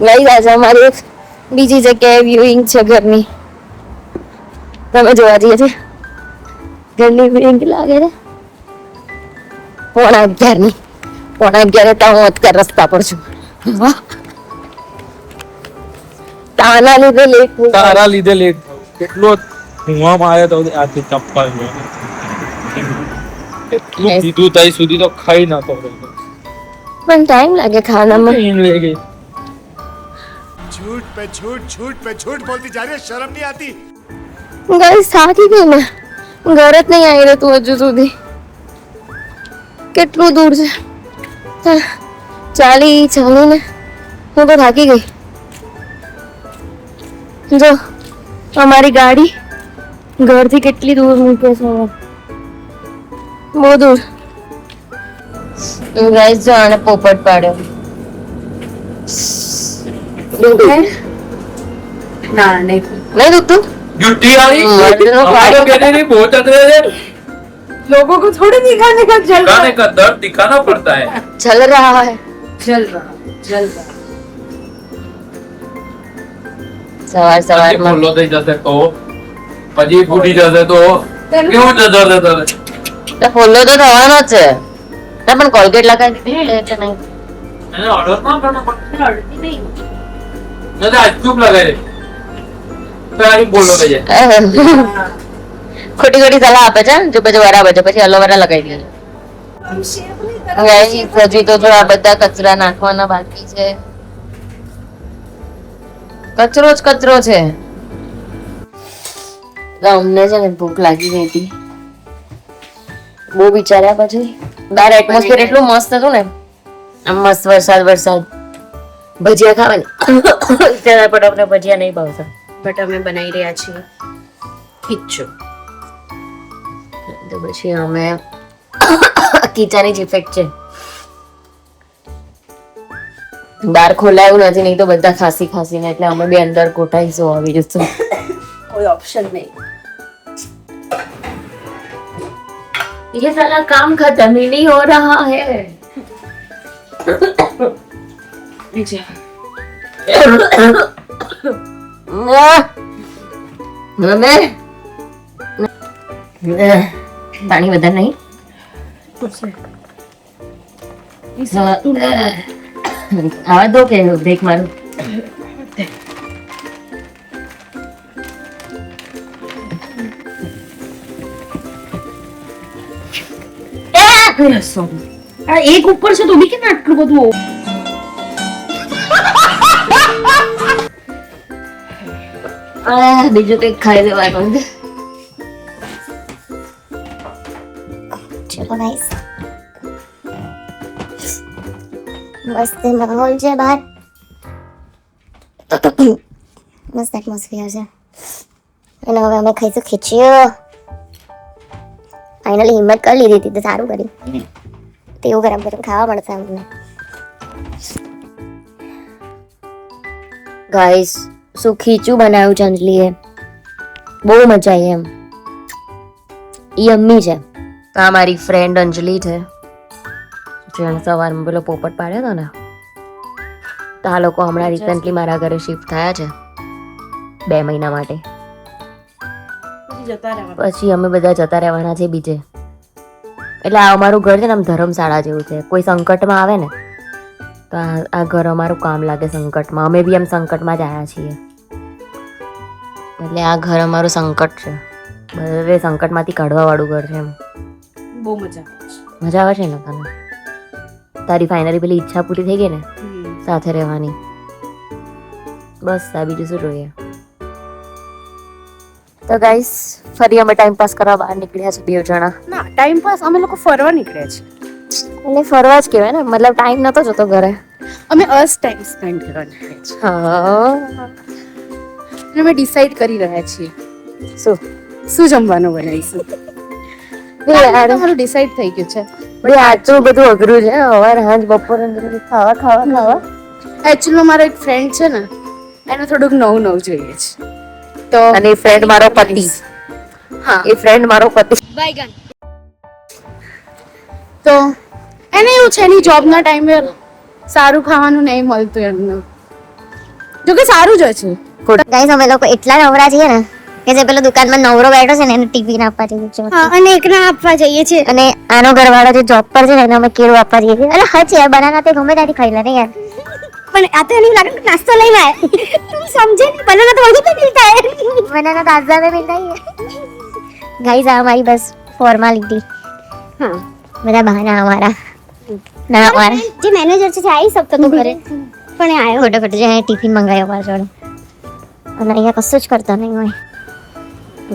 Guys આજે અમારી એક બીજી જગ્યાએ વ્યુઈંગ છે ઘરની. તમે જોવા જઈએ છે ઘરની વ્યુઈંગ લાગે છે 11:30 ની. 11:30 તો હું અત્યારે રસ્તા પર છું. તારા લીધે લેટ કેટલો ધુવામાં આવ્યો તો આથી ચપ્પલ એટલું કીધું ત્યાં સુધી તો ખાઈ નતો પણ ટાઈમ લાગે ખાવામાં. झूठ पे झूठ बोलती जा रही है, शर्म नहीं आती. ગાઈસ થાકી ગઈ ને, ઘર જ નહીં આવી રહેતું હજુ સુધી. કેટલું દૂર છે, ચાલીને હું તો થાકી ગઈ. જો અમારી ગાડી ઘરથી કેટલી દૂર મૂકે છે, બહુ દૂર. ગાઈસ જો આને પોપટ પાડ્યો. ના નહીં દુખતું. जुट्टी वाली नहीं बहुत अतरे लोगों को थोड़ी दिखाने का दिखाने का दर्द दिखाना पड़ता है. चल रहा है सवार बोलो થઈ જશે તો પછી ફૂટી જશે તો કેવું દર્દ થશે. ફોલો તો થવાનો જ છે. પણ કોલગેટ લગાવી દીધી એટલે નહીં. એને ઓર્ડર ના કરવાનો પડશે. નહીં આજ ચૂપ લગાવી તારી બોલો થઈ જાય. ખોટી સલાહ આપે છે જો પછી બરાબર છે પછી એલોવેરા લગાવી દે. હજી તો જો આ બધા કચરા નાખવાના બાકી છે. કચરો જ કચરો છે. અમને છે ને ભૂખ લાગી ગઈ હતી બહુ વિચાર્યા પછી. બહાર એટમોસ્ફિયર એટલું મસ્ત હતું ને, આમ મસ્ત વરસાદ ભજીયા ખાવાની. ત્યારે પણ આપણે ભજીયા નહીં ભાવતા, બટ અમે બનાવી રહ્યા છીએ ખીચું. તો પછી અમે કીચાની જ ઇફેક્ટ છે. બહાર ખોલાયું નથી, નહીં તો બધા ખાસી ને એટલે અમે બે અંદર કોટાઈશું આવી જશું. કોઈ ઓપ્શન નહીં. ये साला काम खत्म ही नहीं हो रहा है. પાણી વધારે નહીં. આવા દો કે બ્રેક મારું. એક ઉપર છે તો બી કેમ આટલું બધું. બીજું કઈક ખાઈ લેવાનું. ચલો ગાઈસ, મસ્ત માહોલ છે બહાર, મસ્ત એટમોસ્ફિયર છે. અને હવે અમે ખાઈશું ખીચું. ફાઇનલી હિંમત કરી લીધી હતી તો સારું કર્યું. તેવું ગરમ ખાવા મળશે અમને. ગાઈસ શું ખીચું બનાવ્યું છે અંજલીએ, બહુ મજા આવી એમ. યમ્મી છે. આ મારી ફ્રેન્ડ અંજલી છે, જેણે સવારમાં પેલો પોપટ પાડ્યો હતો ને. તો આ લોકો હમણાં રિસેન્ટલી મારા ઘરે શિફ્ટ થયા છે 2 મહિના માટે. પછી અમે બધા જતા રહેવાના છે બીજે. એટલે આ અમારું ઘર છે ને આમ ધર્મશાળા જેવું છે. કોઈ સંકટમાં આવે ને તો આ ઘર અમારું કામ લાગે સંકટમાં. અમે બી આમ સંકટમાં જ આવ્યા છીએ, એટલે આ ઘર અમારું સંકટ છે. બધે સંકટમાંથી કાઢવા વાળું ઘર છે એમ. બહુ મજા આવે છે ને તને? તારી ફાઇનલી પેલી ઈચ્છા પૂરી થઈ ગઈ ને સાથે રહેવાની. બસ આ બીજું શું જોઈએ. તો ગાઈસ ફરી અમે ટાઈમ પાસ કરવા બહાર નીકળ્યા છે 2 જણા. ના ટાઈમ પાસ અમે લોકો ફરવા નીકળ્યા છે. એટલે ફરવા જ કહેવાય ને, મતલબ ટાઈમ નતો જતો ઘરે. અમે ટાઈમ સ્પેન્ડ કરવા નીકળ્યા છે. હા, અમે ડિસાઈડ કરી રહ્યા છીએ શું જમવાનું બનાવીશું. તમારું ડિસાઈડ થઈ ગયું છે. આટલું બધું અઘરું છે. સવાર સાંજ બપોર ખાવા. એકચ્યુઅલી મારો એક ફ્રેન્ડ છે ને, એને થોડુંક નવું જોઈએ છે. તો અને ફ્રેન્ડ મારો પતિ. હા, એ ફ્રેન્ડ મારો પતિ. તો એને એવું છે એની જોબના ટાઈમે સારું ખાવાનું નહીં મળતું એમનું. જો કે સારું જ છે. ગાઈસ અમે લોકો એટલા નવરા છીએ ને કે જે પેલો દુકાનમાં નવરો બેઠો છે ને એને ટિફિન આપવા જઈએ છીએ. હા અને એકના આપવા જઈએ છીએ. અને આનો ઘરવાળો જે જોબ પર છે ને એને અમે કેળું આપવા જઈએ છીએ. અરે હા છે યાર, બનાના તે ગમે ત્યાંથી ખાઈ લે ને યાર. પણ આ તો એની લાગે કે નાસ્તો લઈને આય. તું સમજે નહીં, બનાના તો વધી તો મિલતા હે. બનાના તાજા में मिलता ही है. गाइस આ हमारी बस फॉर्मेलिटी. હા બધા બહાના हमारा ના हमारा જે મેનેજર છે આવી શકતો તો ઘરે પણ એ આવ્યો. ખોટો ખોટો જે ટિફિન મંગાવ્યો પાછળ અને અહીંયા કશું જ કરતા નહીં હોય.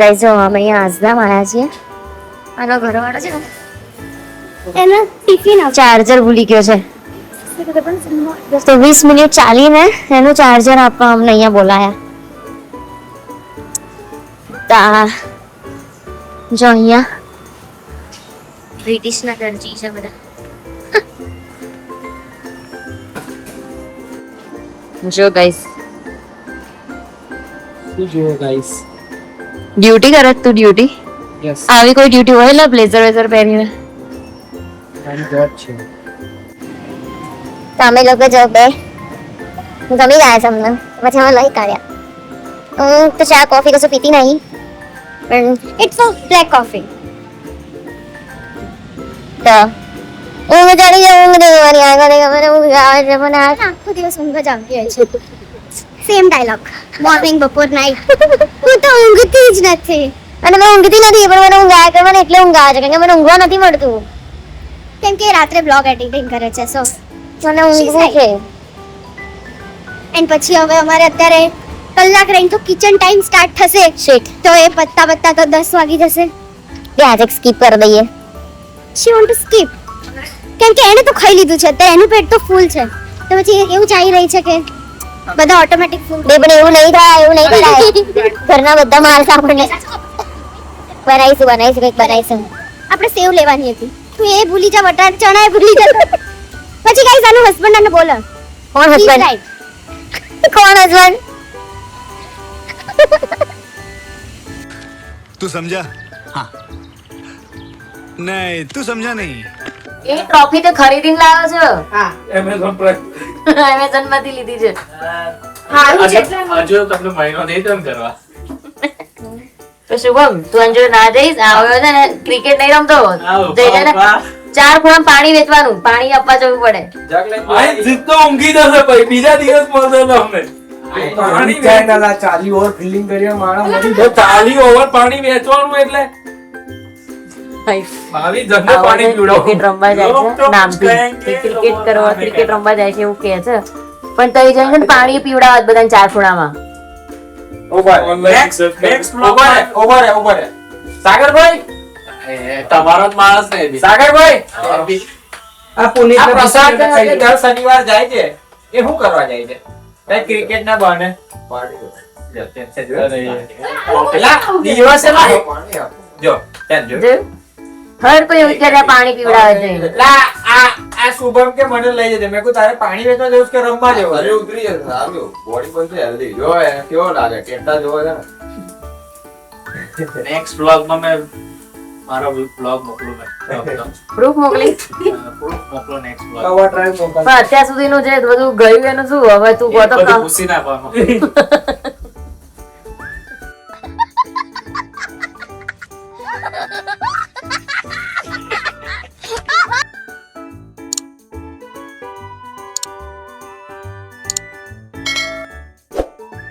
ગાઈસ જો અમે અહીંયા આઝલામાં આવ્યા છીએ. આનો ઘરવાળો છે ને એનો ટિફિન ચાર્જર ભૂલી ગયો છે, તો 20 મિનિટ ચાલીને એનું ચાર્જર આપવા અમને અહીંયા બોલાયા. તા જો અહીંયા બ્રિટિશના દરજી છે બધા. જો ગાઈસ શું જોયો ગાઈસ? ડ્યુટી કરે તું? ડ્યુટી યસ, આવી કોઈ ડ્યુટી હોય ને બ્લેઝર વેઝર પહેરીને? મારી જોબ છે. તો અમે લોકો જો બે ગમી ગયા છે અમને, પછી અમે લઈ કાઢ્યા. હું તો ચા કોફી કશું પીતી નહીં, પણ ઇટ્સ અ બ્લેક કોફી. તો ઊંઘ ચડી જાય, ઊંઘ નહીં મારી આગળ મને ઊંઘ આવે છે, મને આખો દિવસ ઊંઘ જ આવતી હોય છે. સેમ ડાયલોગ, મોર્નિંગ બપોર નાઈટ. હું તો ઊંઘતી જ નથી. અને મેં ઊંઘતી નથી, પણ મને ઊંઘ આવે કે મને એટલે ઊંઘ આવે છે, કેમ કે મને ઊંઘવા નથી મળતું. કેમ કે રાત્રે બ્લોગ એડિટિંગ કરે છે, સો મને ઊંઘવું છે. એન્ડ પછી હવે અમારે અત્યારે કલાક રહીને તો કિચન ટાઈમ સ્ટાર્ટ થશે. શિટ, તો એ પત્તા પત્તા તો 10 વાગી જશે. બે આજે સ્કીપ કરી દઈએ. શી વોન્ટ ટુ સ્કીપ, કેમ કે એને તો ખાઈ લીધું છે, અત્યારે એનું પેટ તો ફૂલ છે. તો પછી એવું ચાલી રહી છે કે બધા ઓટોમેટિક ફૂલ. બે પણ એવું નહીં થાય, એવું નહીં થાય. ઘરના બધા માણસ આપણને બનાવીશું કંઈક બનાવીશું. આપણે સેવ લેવાની હતી, તું એ ભૂલી જા, બટાટા ચણા એ ભૂલી જા. પછી ગાઈસ આનો હસબન્ડ આને બોલે, કોણ હસબન્ડ? કોણ હસબન્ડ? तू समझा? हाँ नहीं तू समझा नहीं. એ ટ્રોફી તો ખરીદીને લાવ્યો છો? હા Amazon Prime. એમેઝોન માંથી લીધી છે. સારું છે. હજુ તમને મહિનો નહીં તેમ કરવા. તો શુભમ, તું અંજુ ના જઈશ, આવ્યો છે ને ક્રિકેટ નહીં રમતો, જઈને ને 4 ખૂણા પાણી વેચવાનું, પાણી આપવા જવું પડે. આ જીત તો ઊંઘી જશે ભાઈ, બીજા દિવસ મળશે તમને. પાણી વેચવાના 40 ઓવર ફિલ્ડિંગ કર્યા માણસ મરી જાય. 40 ઓવર પાણી વેચવાનું એટલે 22 જણને પાણી પીવડાવવું. ક્રિકેટ રમવા જાય છે નામથી, ક્રિકેટ રમવા જાય છે એવું કહે છે, પણ તઈ જઈને છે ને પાણી પીવડાવવા જ બધાને 4 ખૂણામાં. સાગરભાઈ, તમારો જ માણસ ને સાગરભાઈ, આ પુનિત દર શનિવાર જાય છે, એ શું કરવા જાય છે? ક્રિકેટ ના બહાને જોયું? હર કોઈ એવું કે ત્યાં પાણી પીવડાવે છે. આ શુભમ કે મને લઈ જજે. મેં કહ્યું તારે પાણી વેચવા જવું કે રમવા જવું? અરે ઉતરી જશે, સારું બોડી બનશે હેલ્ધી. જો એને કેવો લાગે, કેટા જોવો છે ને. નેક્સ્ટ બ્લોગ માં મેં મારો બ્લોગ મોકલું. પ્રૂફ મોકલી. પ્રૂફ મોકલો નેક્સ્ટ બ્લોગ. પણ અત્યાર સુધીનું જે બધું ગયું એનું શું? હવે તું કહો તો બધું પૂછી નાખવાનું.